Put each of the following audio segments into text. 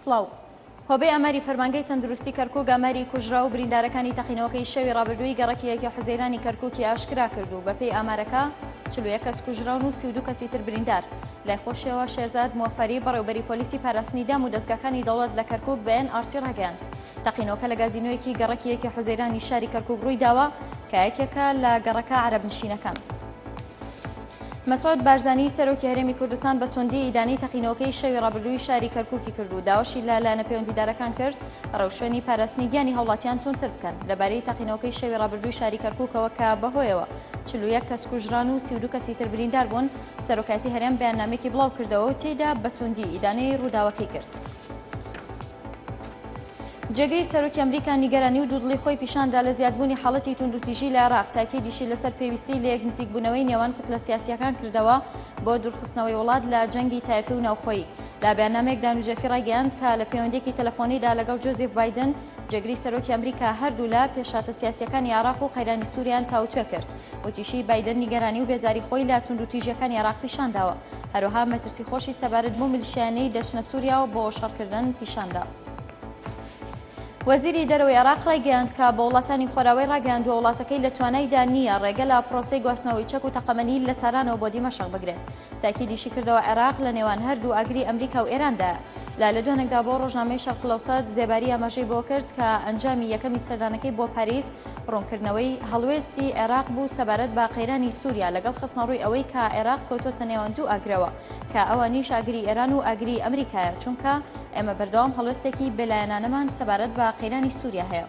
سڵاو. هۆبەی ئەماری فەرمانگەی تەندروستی کەرکووک ئەماری کوژرا و بریندارەکانی تەقینەوەکەی شەوی ڕابردووی گەڕەکیەکی حوزەیرانی کەرکووکی ئاشکرا کرد و بەپێی ئامارەکە 41 کەس کوژراون و 32 کەسی تر بریندار. لای خۆشیەوە شێرزاد موەفەری بەڕێوەبەری پۆلیسی پاراستنی دام و دەستگاکانی دەوڵەت لە کەرکووک بە NRC ڕاگەیاند. تەقینەوەکە لە گازینۆیەکی گەڕەکیەکی حوزەیرانی شاری کەرکووک ڕووی داوە کە یەکێکە لە گەڕەکە عەرەبنشینەکان. مەسعود بارزانی سەرۆکی هەرێمی کوردستان بە توندی ئیدانەی تەقینەوەکەی شەوی ڕابردووی شاری کەرکووکی کرد و داوەشی لە لایەنە پەیوەندیدارەکان کرد ڕەوشێنی پاراستنی گیانی هەوڵاتیان تونتر بکەن لەبارەی تەقینەوەکەی شەوی ڕابردووی شاری کەرکووکەوە کە بەهۆیەوە 41 کەس کوژران و 32 کەسی تر بریندار بوون. سەرۆکایەتی هەرێم بەیاننامێکی بڵاو کردەوە و تێیدا بە توندی ئیدانەی ڕووداوەکەی کرد. جێگەی سەرۆکی ئەمریکا نیگەرانی و دوودڵی خۆی پیشاندا لە زیادبوونی حاڵەتی توندوتیژی لە عێراق تاکیدیشی لەسەر پێویستی لە یەک نزیکبوونەوەی نێوان کتلە سیاسیەکان کردەوە بۆ دوورخستنەوەی وڵات لە جەنگی تایفی و ناوخۆیی. لە بەیاننامەیەک دانوجەفی ڕایگەیاند کە لە پەیوەندیەکی تەلەفۆنیدا لەگەڵ جۆزێف بایدن جێگەی سەرۆکی ئەمریکا هەردوو لە پێشاتە سیاسیەکانی عێراق و قەیرانی سووریان تاوتوێ کرد. وتیشی بایدن نیگەرانی و بێزاری خۆی لە توندوتیژیەکانی عێراق پیشانداوە. هەروەها مەترسی خۆشی سەبارەت بۆ میلیشیانەی دەچنە سووریا و بۆ شەڕکردن پیشاندا. وەزیری دەرەوەی عێراق ڕایگەیاند کە بە وڵاتانی خۆراوی ڕاگەیاندووە وڵاتەکەی لە توانایدا نییە ڕێگە لە پرۆسەی گواستنەوەی چەک و تەقەمەنی لە تارانەوە بۆ دیمەشق بگرێت. تاکیدیشی کردەوە عێراق لە نێوان هەردوو ئاگری ئەمریکا و ئێراندا. لە دوانێکدا بۆ ڕۆژنامەی شەرق الأوسەد زێباری ئاماژەی بۆ کرد کە ئەنجامی یەکەمی سەردانەکەی بۆ پاریس ڕوونکردنەوەی هەڵوێستی عێراق بوو سەبارەت بە قەیرانی سووریا لەگەڵ خستنەڕووی ئەوەی کە عێراق کەوتۆتە نێوان دوو ئاگرەوە کە ئەوانیش ئاگری ئێران و ئاگری ئەمریکایە چونکە ئێمە بەردەوام هەڵوێستێکی بێلایەنانەمان سەبارەت بە قەیرانی سووریا هەیە.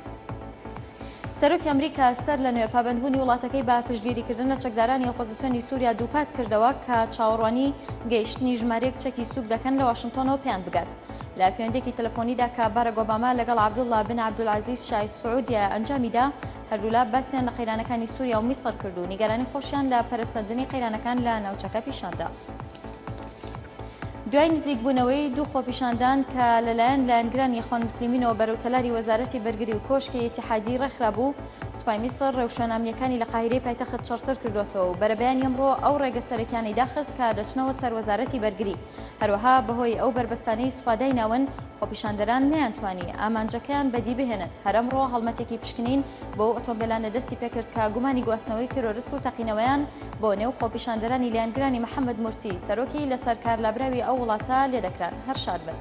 سەرۆکی ئەمریکا سەر لە نوێ پابەندبوونی وڵاتەکەی بە پشتگیریکردن لە چەکدارانی ئۆپۆزیسیۆنی سووریا دووپات کردەوە کە چاوەڕوانی گەیشتنی ژمارەیەک چەکی سووک دەکەن لە واشنگتۆنەوە پێیان بگات. لە پەیوەندێکی تەلەفۆنیدا کە باراک ئۆباما لەگەڵ عەبدوڵڵا بن عەبدولعەزیز شای سعودیە ئەنجامیدا هەردوولا باسییان لە قەیرانەکانی سووریا و میسر کرد و نیگەرانی خۆشیان لە پەرەسەندنی قەیرانەکان لە ناوچەکە پیشاندا. دوای نزیکبوونەوەی دوو خۆپیشاندان کە لەلایەن لایەنگرانی ئیخوان موسلیمینەوە بەرەوتەلاری وەزارەتی بەرگری و کۆشکی ئیتیحادی ڕێکخرا بوو، سوپای میسر ڕێوشەنامەکانی لە قاهیرەی پایتەخت چڕتر کردوێتەوە و بەرەبەیانی ئەمڕۆ ئەو ڕێگە سەرەکیانەی داخست کە دەچنەوە سەر وەزارەتی بەرگری. هەروەها بەهۆی ئەو بربەستانەی سوپادای ناون خۆپیشاندەران نەیانتوانی ئامانجەکەیان بەدی بهێنن. هەر ئەمڕۆ هەڵمەتێکی پشکنین بۆ ئۆتۆمبیلانە دەستی پێکرد کە گومانی گواستنەوەی تیرۆریست و تەقینەوەیان بۆ نێو خۆپیشاندەرانی لایەنگرانی محەممەد مورسی سەرۆکی لەسەر کارلابراوی ئەو وڵاتە لێدەکران. هەر شاد بن.